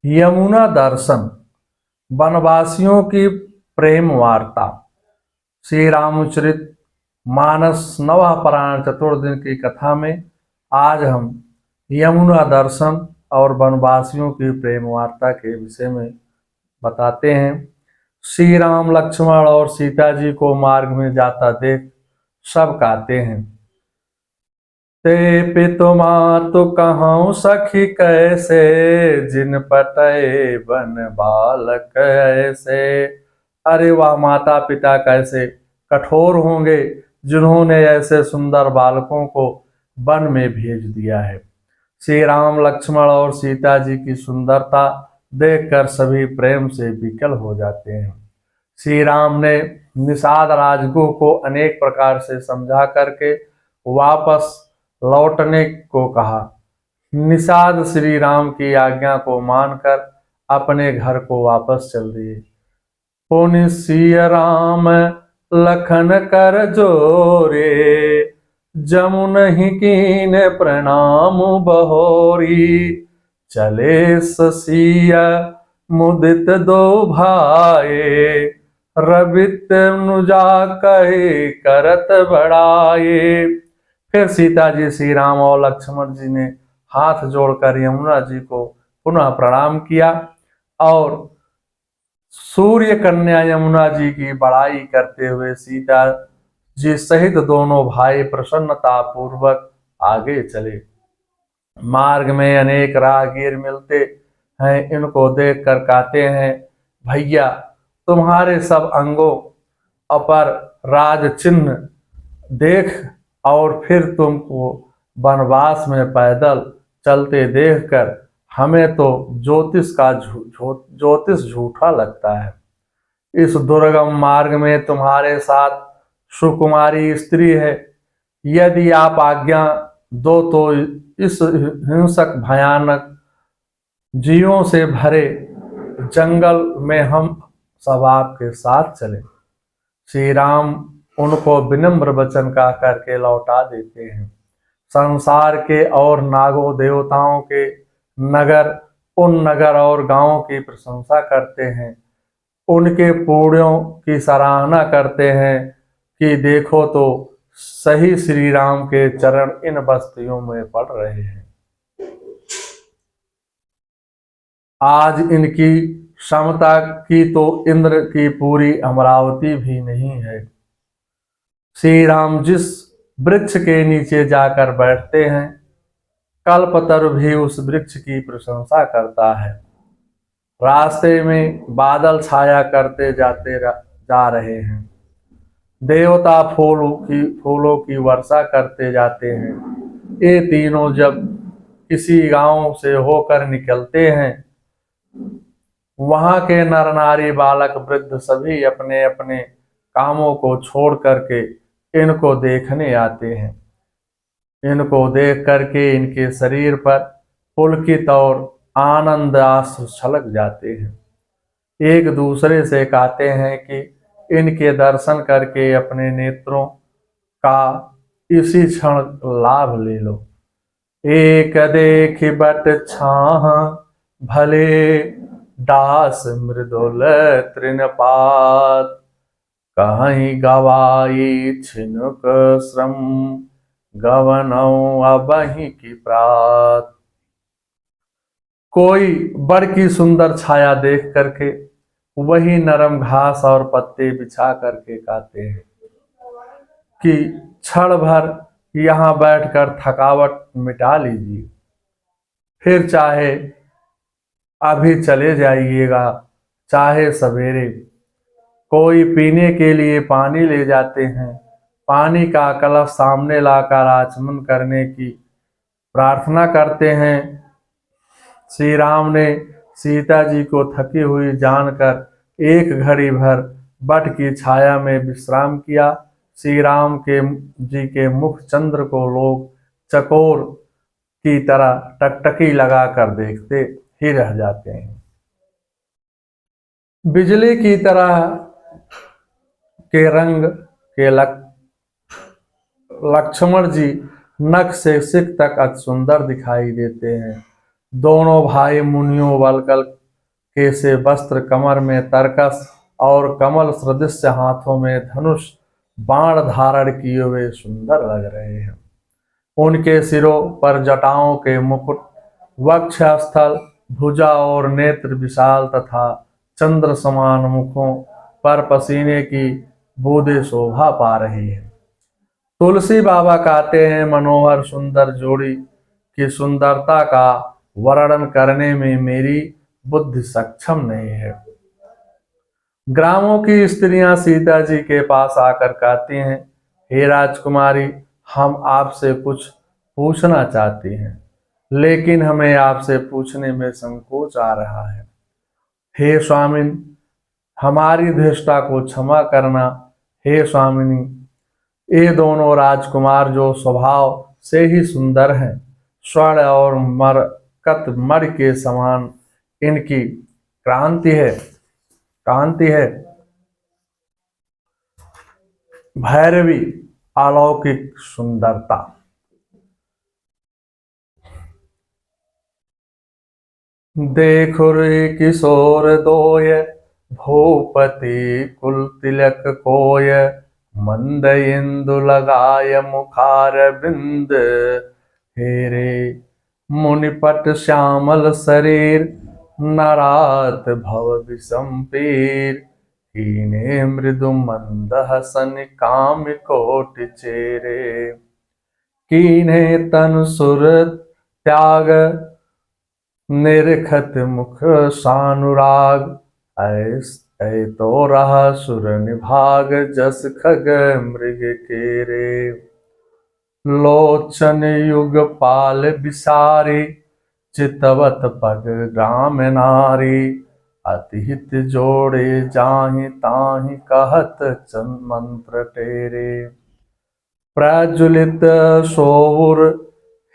यमुना दर्शन, वनवासियों की प्रेम वार्ता। श्री रामचरित मानस नवः पारायण चतुर्दिन की कथा में आज हम यमुना दर्शन और वनवासियों की प्रेम वार्ता के विषय में बताते हैं। श्री राम लक्ष्मण और सीता जी को मार्ग में जाता देख सब कहते हैं, ते पितु मातु कहूँ सखी कैसे, जिन पटय बन बालक ऐसे। अरे वाह, माता पिता कैसे कठोर होंगे जिन्होंने ऐसे सुंदर बालकों को वन में भेज दिया है। श्री राम लक्ष्मण और सीता जी की सुंदरता देखकर सभी प्रेम से विकल हो जाते हैं। श्री राम ने निषाद राजगुह को अनेक प्रकार से समझा करके वापस लौटने को कहा। निषाद श्री राम की आज्ञा को मानकर अपने घर को वापस चल दिए। पुनि सिय राम लखन कर जोरे, जमुनहि कीन प्रणाम बहोरी। चले ससिय मुदित दो भाए, रबित अनुजा कहे करत बढ़ाए। फिर सीता जी, श्री राम और लक्ष्मण जी ने हाथ जोड़कर यमुना जी को पुनः प्रणाम किया और सूर्य कन्या यमुना जी की बड़ाई करते हुए सीता जी सहित दोनों भाई प्रसन्नता पूर्वक आगे चले। मार्ग में अनेक राहगीर मिलते हैं, इनको देखकर कहते हैं, भैया तुम्हारे सब अंगों अपर राज चिन्ह देख और फिर तुमको वनवास में पैदल चलते देखकर हमें तो ज्योतिष झूठा लगता है। इस दुर्गम मार्ग में तुम्हारे साथ सुकुमारी स्त्री है। यदि आप आज्ञा दो तो इस हिंसक भयानक जीवों से भरे जंगल में हम सब आपके साथ चले। श्री राम उनको विनम्र वचन कह करके लौटा देते हैं। संसार के और नागों देवताओं के नगर, उन नगर और गांवों की प्रशंसा करते हैं, उनके पुण्यों की सराहना करते हैं कि देखो तो सही श्री राम के चरण इन बस्तियों में पड़ रहे हैं। आज इनकी क्षमता की तो इंद्र की पूरी अमरावती भी नहीं है। श्री राम जिस वृक्ष के नीचे जाकर बैठते हैं, कल्पतरु भी उस वृक्ष की प्रशंसा करता है। रास्ते में बादल छाया करते जा रहे हैं, देवता फूलों की वर्षा करते जाते हैं। ये तीनों जब किसी गांव से होकर निकलते हैं, वहां के नर नारी बालक वृद्ध सभी अपने अपने कामों को छोड़ करके इनको देखने आते हैं। इनको देख करके इनके शरीर पर पुलकित और आनंद आंसू छलक जाते हैं। एक दूसरे से कहते हैं कि इनके दर्शन करके अपने नेत्रों का इसी क्षण लाभ ले लो। एक देख बट छाह भले, दास मृदुल तृणपात। कहीं गवाई छिनुक श्रम, गवनौ अबहि की प्रात। कोई बड़ की सुंदर छाया देख करके वही नरम घास और पत्ते बिछा करके कहते हैं कि क्षण भर यहाँ बैठकर थकावट मिटा लीजिए, फिर चाहे अभी चले जाइएगा, चाहे सवेरे। कोई पीने के लिए पानी ले जाते हैं, पानी का कलश सामने लाकर आचमन करने की प्रार्थना करते हैं। श्री राम ने सीता जी को थकी हुई जानकर एक घड़ी भर बट की छाया में विश्राम किया। श्री राम के जी के मुख चंद्र को लोग चकोर की तरह टकटकी लगा कर देखते ही रह जाते हैं। बिजली की तरह के रंग के लक्ष्मण जी नख से सिख तक अति सुंदर दिखाई देते हैं। दोनों भाई मुनियों वल्कल के से वस्त्र, कमर में तरकस और कमल सदृश हाथों में धनुष बाण धारण किए हुए सुंदर लग रहे हैं। उनके सिरों पर जटाओं के मुकुट, वक्षस्थल, भुजा और नेत्र विशाल तथा चंद्र समान मुखों पर पसीने की बूंदें शोभा पा रही हैं। तुलसी बाबा कहते हैं, मनोहर सुंदर जोड़ी की सुंदरता का वर्णन करने में मेरी बुद्धि सक्षम नहीं है। ग्रामों की स्त्रियां सीता जी के पास आकर कहती हैं, हे राजकुमारी, हम आपसे कुछ पूछना चाहती हैं, लेकिन हमें आपसे पूछने में संकोच आ रहा है। हे स्वामिन, हमारी धृष्टा को क्षमा करना। हे स्वामिनी, ये दोनों राजकुमार जो स्वभाव से ही सुंदर हैं, स्वर्ण और मरकत मर के समान इनकी कांति है, भैरवी अलौकिक सुंदरता। देखो रे किशोर दोय, भूपति कुल तिलक कोय, मंद इंदु लगाय मुखार बिंद, हेरे मुनिपट श्यामल शरीर, नरात भव विषम पीर, कीने मृदु मंद हसन काम कोटि चेरे, कीने तन सुर त्याग, निरखत मुख सानुराग, ऐ तो रहा सुर निभाग, जस खग मृग केरे, लोचन युग पाल बिसारी, चितवत पग ग्राम नारी, अतिहित जोड़े जाहि ताहि कहत चंद मंत्र टेरे, प्रज्वलित सोर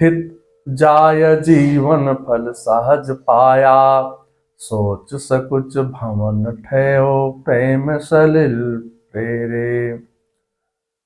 हित जाय जीवन फल सहज पाया, सोच सकुच भवन ठयो प्रेम सलिल प्रेरे,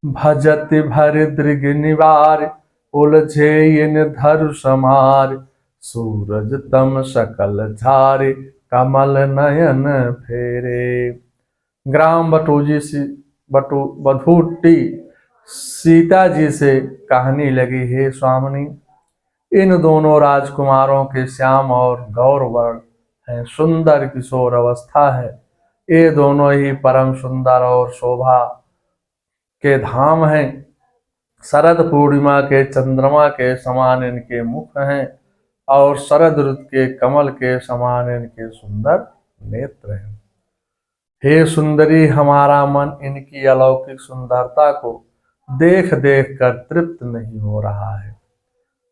भजति भर दृग निवार, उलझे इन धरु समार, सूरज तम सकल झारे, कमल नयन फेरे। ग्राम बटूटी सीता जी से कहने लगी, हे स्वामिनी, इन दोनों राजकुमारों के श्याम और गौर वर्ण है, सुंदर किशोर अवस्था है। ये दोनों ही परम सुंदर और शोभा के धाम हैं। शरद पूर्णिमा के चंद्रमा के समान इनके मुख हैं और शरद ऋतु के कमल के समान इनके सुंदर नेत्र हैं। हे सुंदरी, हमारा मन इनकी अलौकिक सुंदरता को देख देख कर तृप्त नहीं हो रहा है।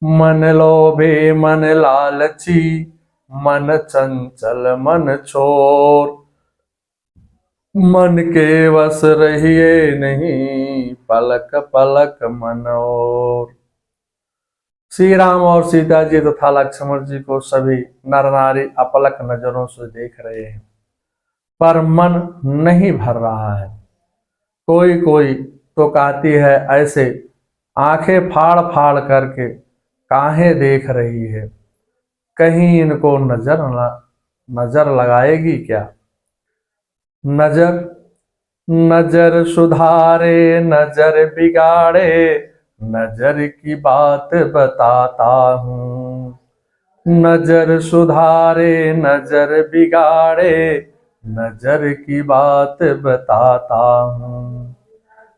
मन लोभे मन लालची, मन चंचल मन छोर, मन के वश रहिए नहीं, पलक पलक मन और। श्री राम और सीता जी तथा लक्ष्मण जी को सभी नर नारी अपलक नजरों से देख रहे हैं, पर मन नहीं भर रहा है। कोई कोई तो कहती है, ऐसे आंखें फाड़ फाड़ करके काहे देख रही है, कहीं इनको नजर लगाएगी क्या। नजर सुधारे नजर बिगाड़े, नजर की बात बताता हूँ। नजर सुधारे नजर बिगाड़े, नजर की बात बताता हूँ।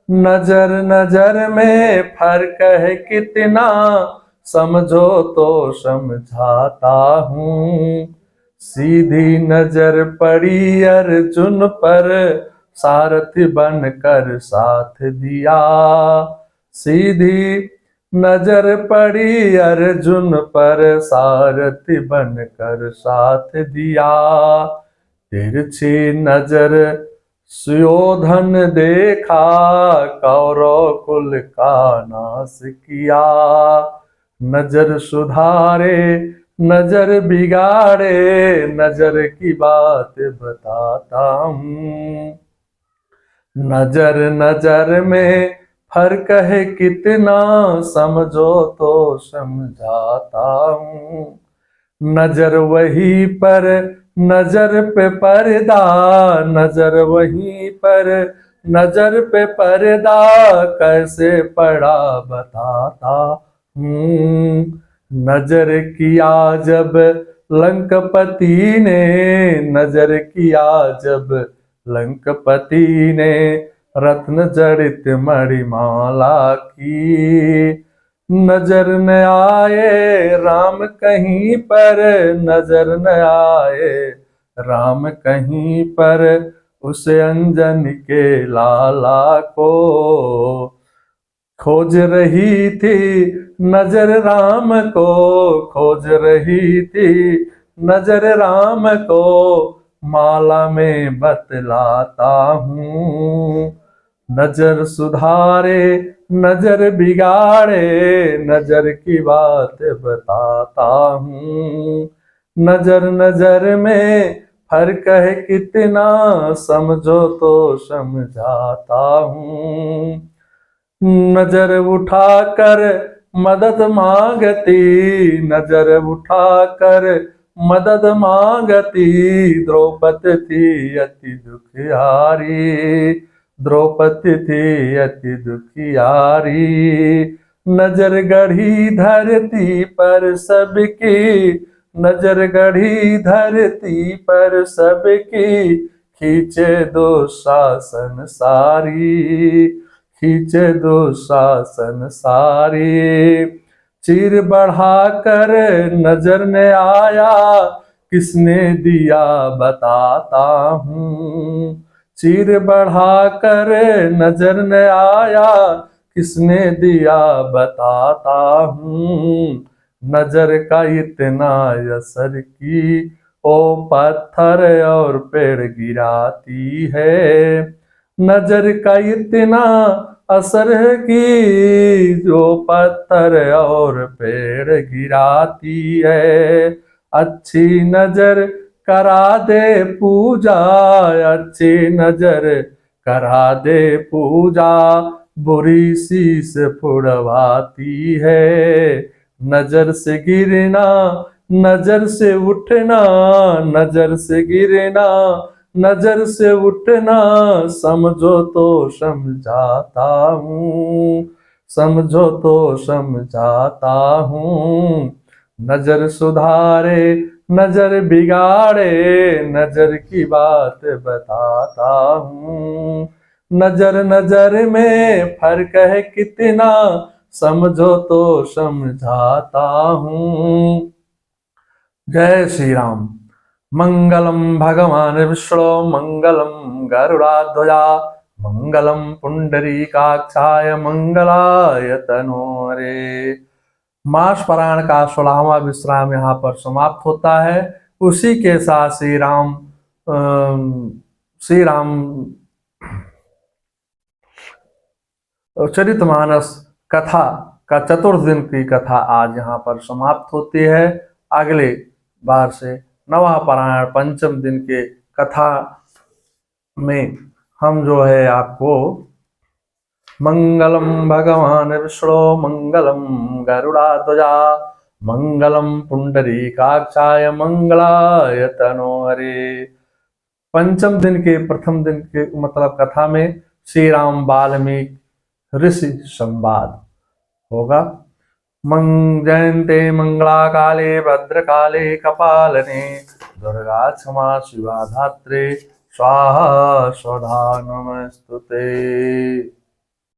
नजर नजर में फर्क है कितना, समझो तो समझाता हूँ। सीधी नजर पड़ी अर्जुन पर, सारथी बनकर साथ दिया। सीधी नजर पड़ी अर्जुन पर, सारथी बनकर साथ दिया। तिरछी नजर सुयोधन देखा, कौरव कुल का नाश किया। नजर सुधारे नजर बिगाड़े, नजर की बात बताता हूँ। नजर नजर में फर्क है कितना, समझो तो समझाता हूँ। नजर वही पर, नजर पे पर्दा, नजर वही पर, नजर पे पर्दा, कैसे पड़ा बताता हूँ। नजर किया जब लंकपति ने, नजर किया जब लंकपति ने, रत्न जड़ित मणिमाला की। नजर न आए राम कहीं पर, नजर न आए राम कहीं पर, उस अंजन के लाला को खोज रही थी नजर राम को, खोज रही थी नजर राम को, माला में बतलाता हूँ। नजर सुधारे नजर बिगाड़े, नजर की बात बताता हूँ। नजर नजर में फर्क है कितना, समझो तो समझाता हूँ। नजर उठाकर मदद मांगती, नजर उठाकर मदद मांगती, द्रौपदी थी अति दुखियारी, द्रौपदी थी अति दुखियारी। नजर गढ़ी धरती पर सबकी, नजर गढ़ी धरती पर सबकी, खींचे दो शासन सारी, खींचे दो शासन सारी। चीर बढ़ाकर नजर ने आया, किसने दिया बताता हूँ। चीर बढ़ाकर नजर ने आया, किसने दिया बताता हूँ। नजर का इतना असर की, ओ पत्थर और पेड़ गिराती है। नजर का इतना असर है कि जो पत्थर और पेड़ गिराती है। अच्छी नजर करा दे पूजा, अच्छी नजर करा दे पूजा, बुरी शीश फुड़वाती है। नजर से गिरना, नजर से उठना, नजर से गिरना, नजर से उठना, समझो तो समझाता हूँ, समझो तो समझाता हूँ। नजर सुधारे नजर बिगाड़े, नजर की बात बताता हूँ। नजर नजर में फर्क है कितना, समझो तो समझाता हूँ। जय श्री राम। मंगलम भगवान विष्णु, मंगलम गरुड़ाध्वजा, मंगलम पुंडरीकाक्षाय, मंगलाय तनोहरे। मास पारायण का 16वां विश्राम यहाँ पर समाप्त होता है। उसी के साथ श्री राम चरितमानस कथा का चतुर्थ दिन की कथा आज यहाँ पर समाप्त होती है। अगले बार से नवा पारायण पंचम दिन के कथा में हम जो है आपको मंगलम भगवान विष्णु, मंगलम गरुड़ाध्वजा, मंगलम पुंडरीकाक्षाय, मंगलाय तनोहरे। पंचम दिन के प्रथम दिन के मतलब कथा में श्री राम वाल्मीकि ऋषि संवाद होगा। जयन्ते मंगला काले भद्रकाले कपालने, दुर्गा क्षमा शिवा धात्रे, स्वाहा स्वधा नमस्तुते।